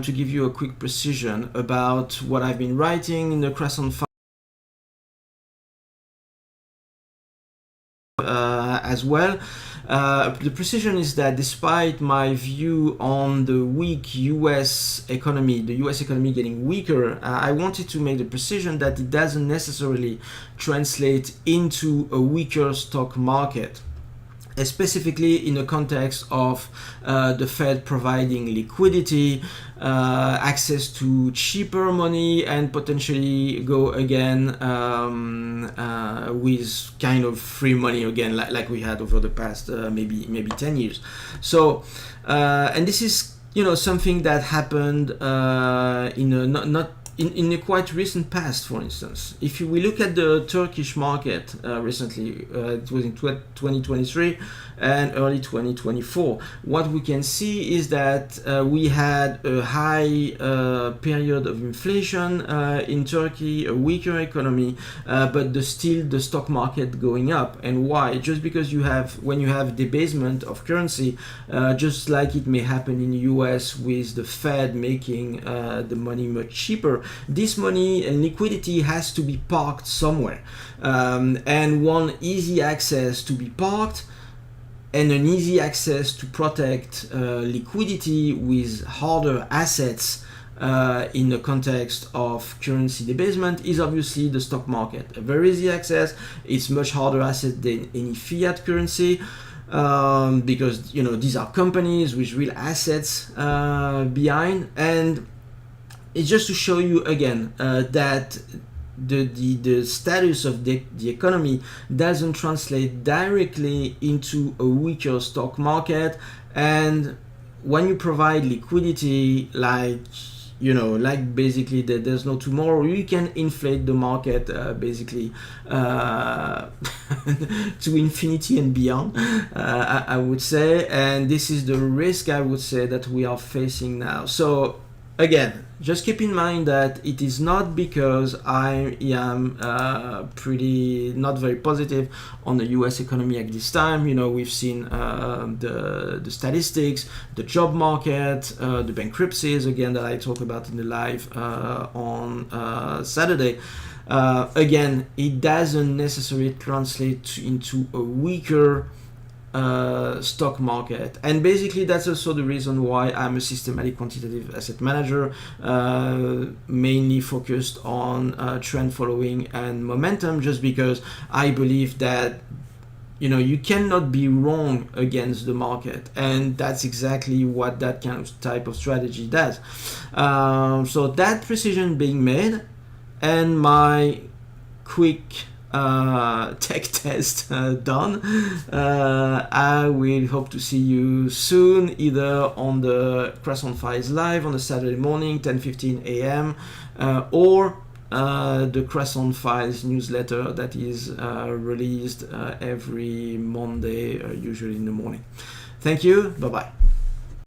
to give you a quick precision about what I've been writing in the Croissant as well. The precision is that despite my view on the weak US economy, the US economy getting weaker, I wanted to make the precision that it doesn't necessarily translate into a weaker stock market, specifically in the context of the Fed providing liquidity, access to cheaper money, and potentially go again with kind of free money again, like we had over the past maybe 10 years. So, and this is something that happened in a quite recent past. For instance, if we look at the Turkish market recently, it was in 2023 and early 2024, what we can see is that we had a high period of inflation in Turkey, a weaker economy, but still the stock market going up. And why? Just because when you have debasement of currency, just like it may happen in the US with the Fed making the money much cheaper, this money and liquidity has to be parked somewhere, and one easy access to be parked and an easy access to protect liquidity with harder assets in the context of currency debasement is obviously the stock market. A very easy access. It's much harder asset than any fiat currency, because these are companies with real assets behind. And it's just to show you again that the status of the economy doesn't translate directly into a weaker stock market. And when you provide liquidity, like basically that there's no tomorrow, you can inflate the market basically to infinity and beyond, I would say. And this is the risk, I would say, that we are facing now. So again, just keep in mind that it is not because I am pretty not very positive on the US economy at this time. We've seen the statistics, the job market, the bankruptcies, again, that I talk about in the live on Saturday. Again, it doesn't necessarily translate into a weaker stock market. And basically that's also the reason why I'm a systematic quantitative asset manager, mainly focused on trend following and momentum, just because I believe that you cannot be wrong against the market, and that's exactly what that kind of type of strategy does. So that precision being made, and my quick tech test done, I will hope to see you soon, either on the Croissant Files Live on a Saturday morning, 10:15 a.m., or the Croissant Files newsletter that is released every Monday, usually in the morning. Thank you. Bye-bye.